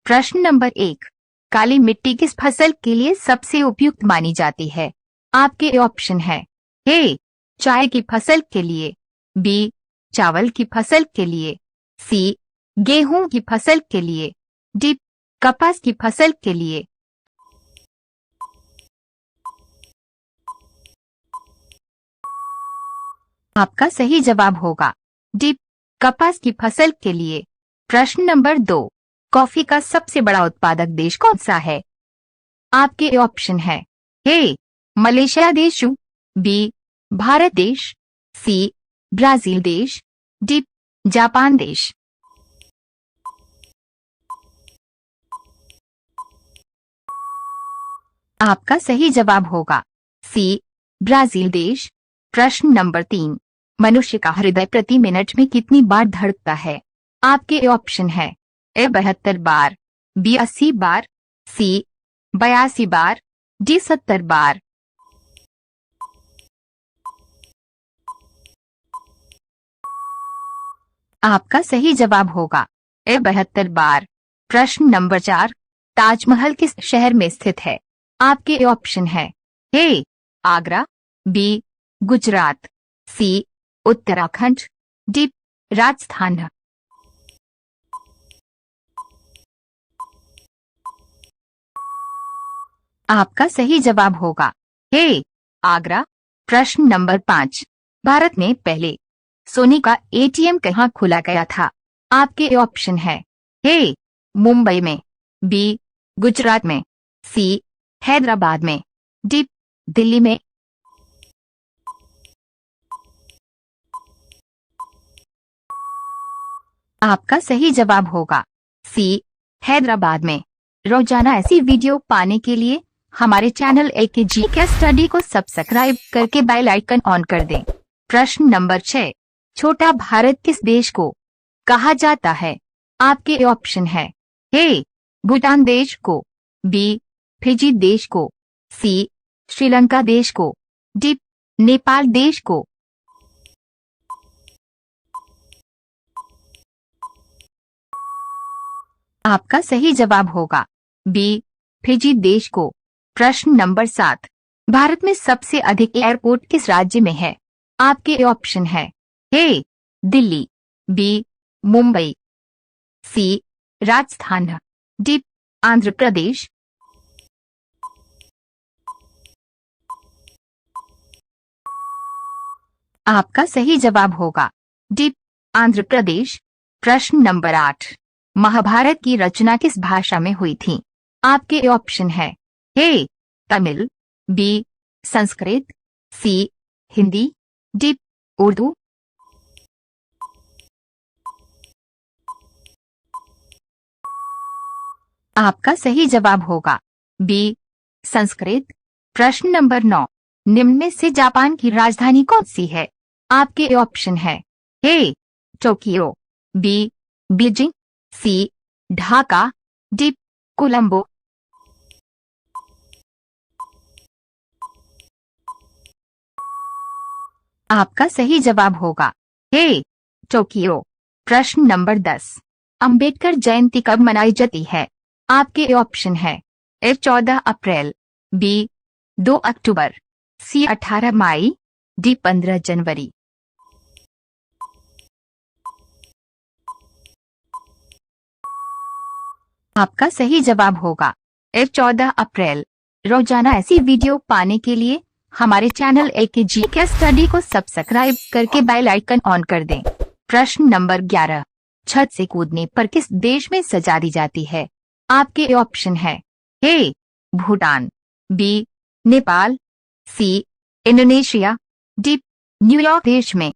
प्रश्न नंबर 1, काली मिट्टी किस फसल के लिए सबसे उपयुक्त मानी जाती है? आपके ऑप्शन है ए चाय की फसल के लिए, बी चावल की फसल के लिए, सी गेहूं की फसल के लिए, डी कपास की फसल के लिए। आपका सही जवाब होगा डी कपास की फसल के लिए। प्रश्न नंबर 2, कॉफी का सबसे बड़ा उत्पादक देश कौन सा है? आपके ऑप्शन है ए मलेशिया देश, बी भारत देश, सी ब्राजील देश, डी जापान देश। आपका सही जवाब होगा सी ब्राजील देश। प्रश्न नंबर 3, मनुष्य का हृदय प्रति मिनट में कितनी बार धड़कता है? आपके ऑप्शन है ए 72 बार, बी 80 बार, सी 82 बार, डी 70 बार। आपका सही जवाब होगा ए 72 बार। प्रश्न नंबर 4, ताजमहल किस शहर में स्थित है? आपके ऑप्शन है ए आगरा, बी गुजरात, सी उत्तराखंड, डी राजस्थान। आपका सही जवाब होगा ए आगरा। प्रश्न नंबर 5, भारत में पहले सोने का एटीएम कहाँ खोला गया था? आपके ऑप्शन है ए मुंबई में, बी गुजरात में, सी हैदराबाद में, डी दिल्ली में। आपका सही जवाब होगा सी हैदराबाद में। रोजाना ऐसी वीडियो पाने के लिए हमारे चैनल AKG के स्टडी को सब्सक्राइब करके बेल आइकन ऑन कर दें। प्रश्न नंबर 6, छोटा भारत किस देश को कहा जाता है? आपके ऑप्शन है ए भूटान देश को, बी फिजी देश को, सी श्रीलंका देश को, डी नेपाल देश को। आपका सही जवाब होगा बी फिजी देश को। प्रश्न नंबर 7, भारत में सबसे अधिक एयरपोर्ट किस राज्य में है? आपके ऑप्शन है ए दिल्ली, बी मुंबई, सी राजस्थान, डी आंध्र प्रदेश। आपका सही जवाब होगा डी आंध्र प्रदेश। प्रश्न नंबर 8, महाभारत की रचना किस भाषा में हुई थी? आपके ऑप्शन है ए तमिल, बी संस्कृत, सी हिंदी, डी उर्दू। आपका सही जवाब होगा बी संस्कृत। प्रश्न नंबर 9, निम्न में से जापान की राजधानी कौन सी है? आपके ऑप्शन है ए टोक्यो, बी बीजिंग, सी ढाका, डी कोलंबो। आपका सही जवाब होगा ए टोक्यो। प्रश्न नंबर 10, अंबेडकर जयंती कब मनाई जाती है? आपके ऑप्शन है ए 14 अप्रैल, बी 2 अक्टूबर, सी 18 मई, डी 15 जनवरी। आपका सही जवाब होगा ए 14 अप्रैल। रोजाना ऐसी वीडियो पाने के लिए हमारे चैनल AKG के स्टडी को सब्सक्राइब करके बेल आइकन ऑन कर दें। प्रश्न नंबर 11, छत से कूदने पर किस देश में सजा दी जाती है? आपके ऑप्शन है A Bhutan, B Nepal, C Indonesia, D New York देश में।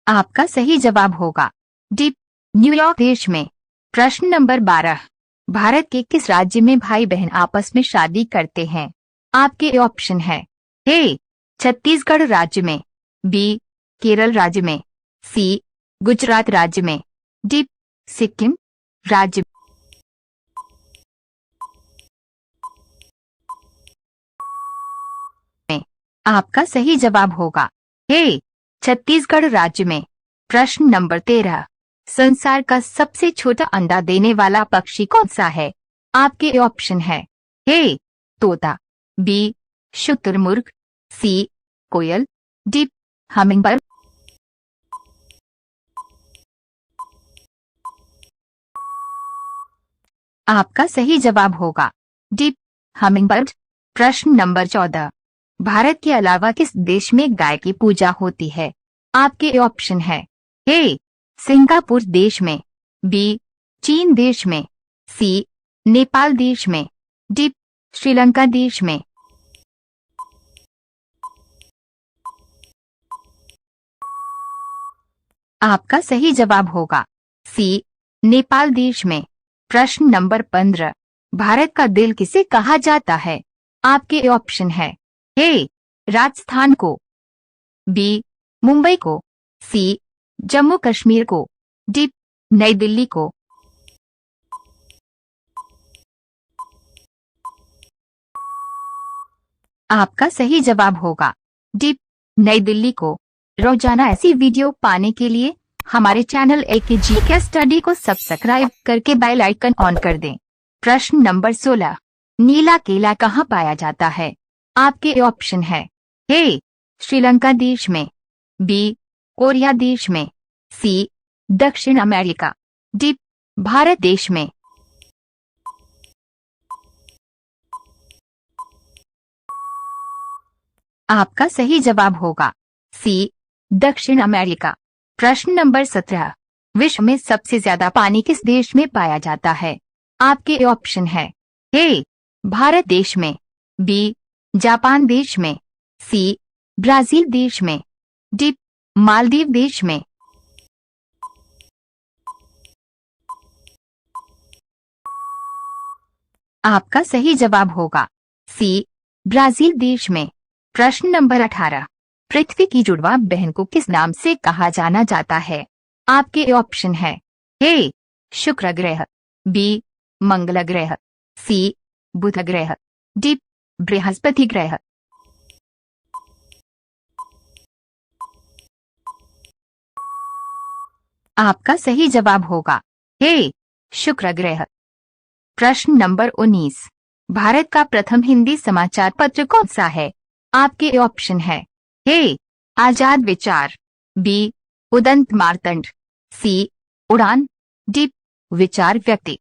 आपका सही जवाब होगा डी न्यूयॉर्क देश में। प्रश्न नंबर 12, भारत के किस राज्य में भाई बहन आपस में शादी करते हैं? आपके ऑप्शन है ए छत्तीसगढ़ राज्य में, बी केरल राज्य में, सी गुजरात राज्य में, डी सिक्किम राज्य में। आपका सही जवाब होगा ए छत्तीसगढ़ राज्य में। प्रश्न नंबर 13, संसार का सबसे छोटा अंडा देने वाला पक्षी कौन सा है? आपके ऑप्शन है ए तोता, बी शुतुरमुर्ग, सी कोयल, डी हमिंगबर्ड। आपका सही जवाब होगा डी हमिंगबर्ड। प्रश्न नंबर 14, भारत के अलावा किस देश में गाय की पूजा होती है? आपके ऑप्शन है ए सिंगापुर देश में, बी चीन देश में, सी नेपाल देश में, डी श्रीलंका देश में। आपका सही जवाब होगा सी नेपाल देश में। प्रश्न नंबर 15, भारत का दिल किसे कहा जाता है? आपके ऑप्शन है ए राजस्थान को, बी मुंबई को, सी जम्मू कश्मीर को, डी नई दिल्ली को। आपका सही जवाब होगा डी नई दिल्ली को। रोजाना ऐसी वीडियो पाने के लिए हमारे चैनल एके जीके स्टडी को सब्सक्राइब करके बेल आइकन ऑन कर दें। प्रश्न नंबर 16, नीला केला कहाँ पाया जाता है? आपके ऑप्शन है ए श्रीलंका देश में, बी कोरिया देश में, सी दक्षिण अमेरिका, डी भारत देश में। आपका सही जवाब होगा सी दक्षिण अमेरिका। प्रश्न नंबर 17, विश्व में सबसे ज्यादा पानी किस देश में पाया जाता है? आपके ऑप्शन है ए भारत देश में, बी जापान देश में, सी ब्राजील देश में, डी मालदीव देश में। आपका सही जवाब होगा सी ब्राजील देश में। प्रश्न नंबर 18, पृथ्वी की जुड़वा बहन को किस नाम से कहा जाना जाता है? आपके ऑप्शन है ए शुक्र ग्रह, बी मंगल ग्रह, सी बुध ग्रह, डी बृहस्पति ग्रह। आपका सही जवाब होगा ए शुक्र ग्रह। प्रश्न नंबर 19, भारत का प्रथम हिंदी समाचार पत्र कौन सा है? आपके ऑप्शन है ए आजाद विचार, बी उदंत मार्तंड, सी उड़ान, डी विचार व्यक्ति।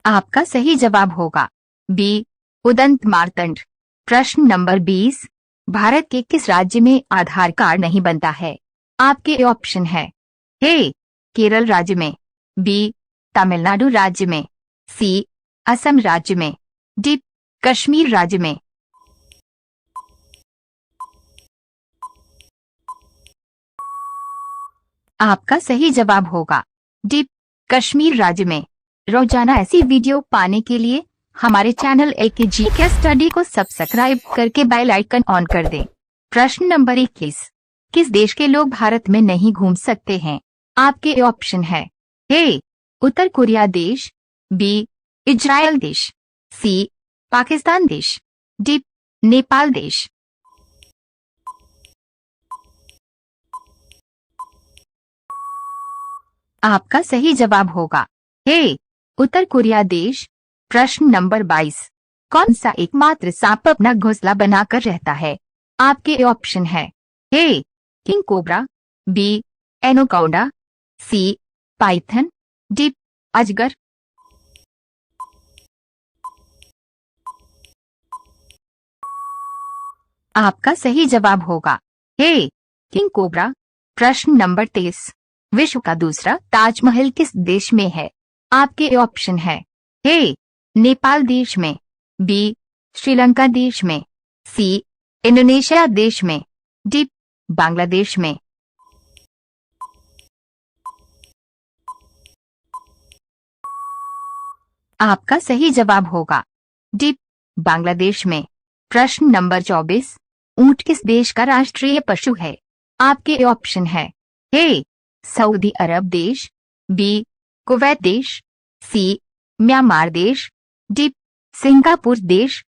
आपका सही जवाब होगा बी उदंत मार्तंड। प्रश्न नंबर 20, भारत के किस राज्य में आधार कार्ड नहीं बनता है? आपके ऑप्शन है ए केरल राज्य में, बी तमिलनाडु राज्य में, सी असम राज्य में, डी कश्मीर राज्य में। आपका सही जवाब होगा डी कश्मीर राज्य में। रोजाना ऐसी वीडियो पाने के लिए हमारे चैनल एके जीके स्टडी को सब्सक्राइब करके बेल आइकन ऑन कर दें। प्रश्न नंबर 21, किस देश के लोग भारत में नहीं घूम सकते हैं? आपके ऑप्शन है ए उत्तर कोरिया देश, बी इजराइल देश, सी पाकिस्तान देश, डी नेपाल देश। आपका सही जवाब होगा ए उत्तर कोरिया देश। प्रश्न नंबर 22, कौन सा एकमात्र सांप अपना घोंसला बनाकर रहता है? आपके ऑप्शन है A king cobra, B anaconda, C python, D अजगर। आपका सही जवाब होगा ए किंग कोबरा। प्रश्न नंबर 23, विश्व का दूसरा ताजमहल किस देश में है? आपके ऑप्शन है ए नेपाल देश में, बी श्रीलंका देश में, सी इंडोनेशिया देश में, डी बांग्लादेश में। आपका सही जवाब होगा डी बांग्लादेश में। प्रश्न नंबर 24, ऊंट किस देश का राष्ट्रीय पशु है? आपके ऑप्शन है ए सऊदी अरब देश, बी कुवैत देश, सी म्यांमार देश, डी सिंगापुर देश,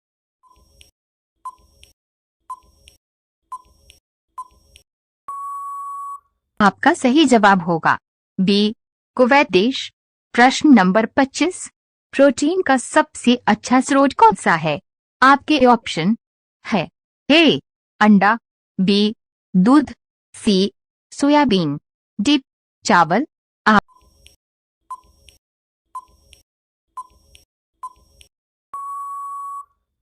आपका सही जवाब होगा बी, कुवैत देश। प्रश्न नंबर 25, प्रोटीन का सबसे अच्छा स्रोत कौन सा है? आपके ऑप्शन है ए, अंडा, बी, दूध, सी, सोयाबीन, डी, चावल।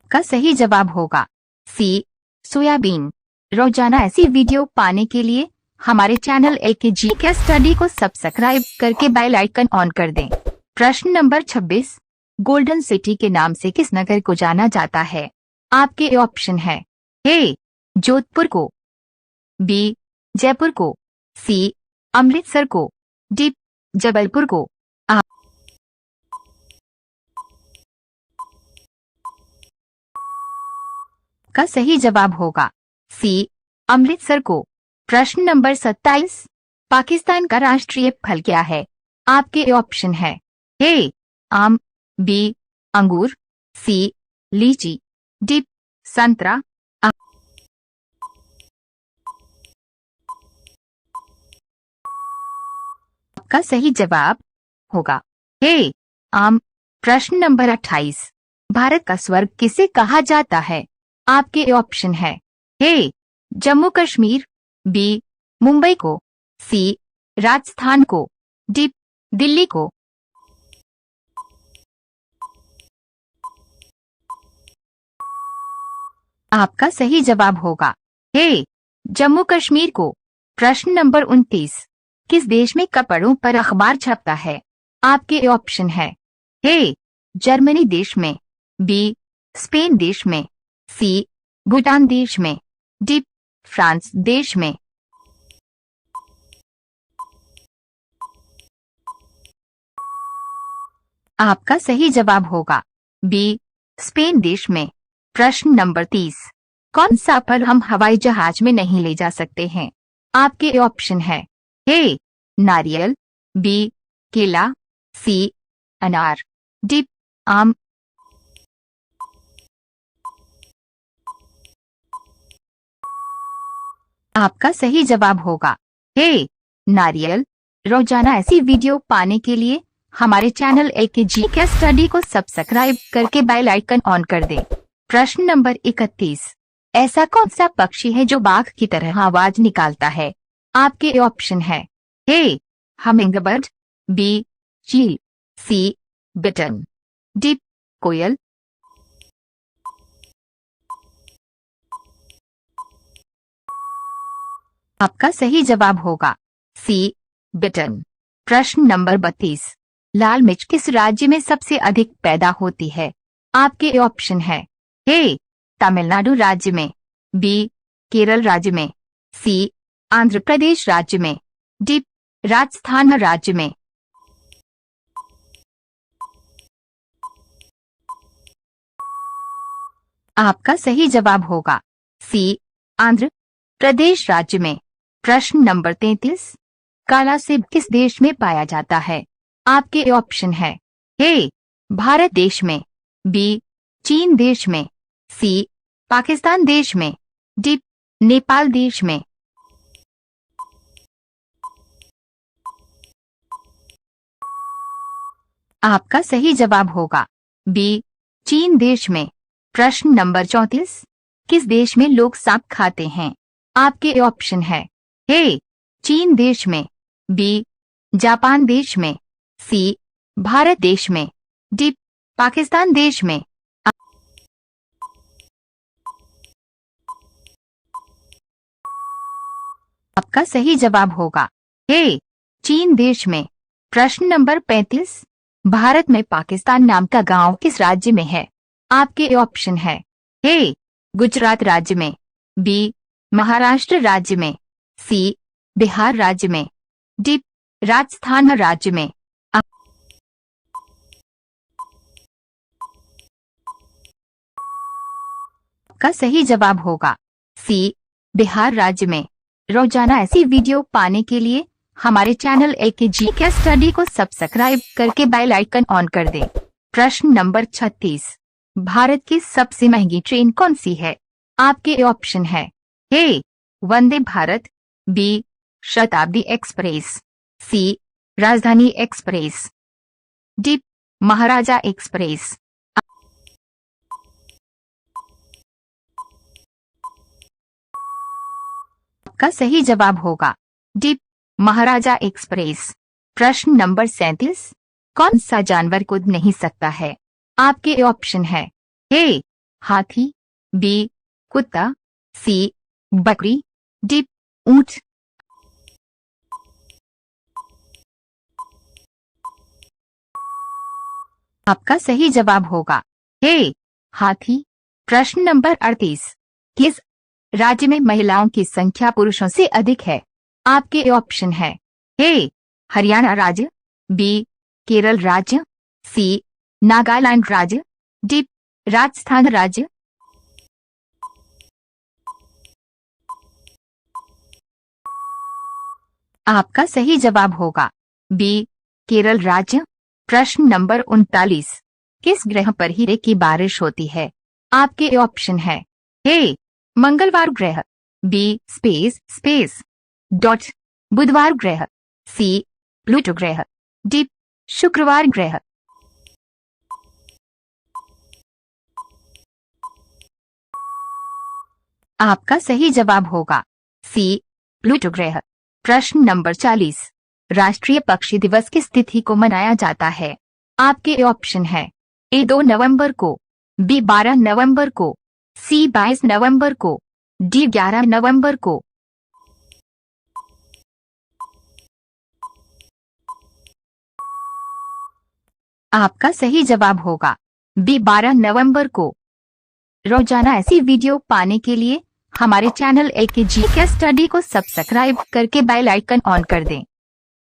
आपका सही जवाब होगा सी, सोयाबीन। रोजाना ऐसी वीडियो पाने के लिए हमारे चैनल एकेजी के स्टडी को सब्सक्राइब करके बेल आइकन ऑन कर दें। प्रश्न नंबर 26, गोल्डन सिटी के नाम से किस नगर को जाना जाता है? आपके ऑप्शन है ए, जोधपुर को, बी, जयपुर को, सी, अमृतसर को, डी, जबलपुर को। आपका सही जवाब होगा सी, अमृतसर को। प्रश्न नंबर 27, पाकिस्तान का राष्ट्रीय फल क्या है? आपके ऑप्शन है ए, आम, बी, अंगूर, सी, लीची, डी, संतरा। आपका सही जवाब होगा ए, आम। प्रश्न नंबर 28, भारत का स्वर्ग किसे कहा जाता है? आपके ऑप्शन है ए, जम्मू कश्मीर, बी, मुंबई को, सी, राजस्थान को, डी, दिल्ली को। आपका सही जवाब होगा ए, जम्मू कश्मीर को। प्रश्न नंबर 29, किस देश में कपड़ों पर अखबार छपता है? आपके ऑप्शन है ए, जर्मनी देश में, बी, स्पेन देश में, सी, भूटान देश में, डी, फ्रांस देश में। आपका सही जवाब होगा बी, स्पेन देश में। प्रश्न नंबर 30, कौन सा फल हम हवाई जहाज में नहीं ले जा सकते हैं? आपके ऑप्शन है ए, नारियल, बी, केला, सी, अनार, डी, आम। आपका सही जवाब होगा ए, नारियल। रोजाना ऐसी वीडियो पाने के लिए हमारे चैनल एकेजी के स्टडी को सब्सक्राइब करके बेल आइकन ऑन कर दें। प्रश्न नंबर 31, ऐसा कौन सा पक्षी है जो बाघ की तरह आवाज निकालता है? आपके ऑप्शन है ए, हमिंगबर्ड, बी, चील, सी, बिटन, डी, कोयल। आपका सही जवाब होगा सी, बिटन। प्रश्न नंबर 32, लाल मिर्च किस राज्य में सबसे अधिक पैदा होती है? आपके ऑप्शन है ए, तमिलनाडु राज्य में, बी, केरल राज्य में, सी, आंध्र प्रदेश राज्य में, डी, राजस्थान राज्य में। आपका सही जवाब होगा सी, आंध्र प्रदेश राज्य में। प्रश्न नंबर 33, काला सेब किस देश में पाया जाता है? आपके ऑप्शन है ए, भारत देश में, बी, चीन देश में, सी, पाकिस्तान देश में, डी, नेपाल देश में। आपका सही जवाब होगा बी, चीन देश में। प्रश्न नंबर 34, किस देश में लोग सांप खाते हैं? आपके ऑप्शन है ए, चीन देश में, बी, जापान देश में, सी, भारत देश में, डी, पाकिस्तान देश में। आपका सही जवाब होगा ए, चीन देश में। प्रश्न नंबर 35, भारत में पाकिस्तान नाम का गांव किस राज्य में है? आपके ऑप्शन है ए, गुजरात राज्य में, बी, महाराष्ट्र राज्य में, सी, बिहार राज्य में, डी, राजस्थान राज्य में। आपका सही जवाब होगा सी, बिहार राज्य में। रोजाना ऐसी वीडियो पाने के लिए हमारे चैनल एकेजी के स्टडी को सब्सक्राइब करके बेल आइकन ऑन कर दें। प्रश्न नंबर 36, भारत की सबसे महंगी ट्रेन कौन सी है? आपके ऑप्शन है ए, वंदे भारत, बी, शताब्दी एक्सप्रेस, सी राजधानी एक्सप्रेस, डी महाराजा एक्सप्रेस। आपका सही जवाब होगा डी महाराजा एक्सप्रेस। प्रश्न नंबर 37, कौन सा जानवर कूद नहीं सकता है? आपके ऑप्शन है ए हाथी, बी कुत्ता, सी बकरी, डी ऊंट। आपका सही जवाब होगा ए हाथी। प्रश्न नंबर 38, किस राज्य में महिलाओं की संख्या पुरुषों से अधिक है? आपके ऑप्शन है ए हरियाणा राज्य, बी केरल राज्य, सी नागालैंड राज्य, डी राजस्थान राज्य। आपका सही जवाब होगा बी केरल राज्य। प्रश्न नंबर 39, किस ग्रह पर हीरे की बारिश होती है? आपके ऑप्शन है ए मंगलवार ग्रह, बी स्पेस डॉट बुधवार ग्रह, सी प्लूटो ग्रह, डी शुक्रवार ग्रह। आपका सही जवाब होगा सी प्लूटो ग्रह। प्रश्न नंबर 40, राष्ट्रीय पक्षी दिवस किस तिथि को मनाया जाता है? आपके ऑप्शन है ए 2 नवंबर को, बी 12 नवंबर को, सी 22 नवंबर को, डी 11 नवंबर को। आपका सही जवाब होगा बी 12 नवंबर को। रोजाना ऐसी वीडियो पाने के लिए हमारे चैनल AKGK स्टडी को सब्सक्राइब करके बेल आइकन ऑन कर दें।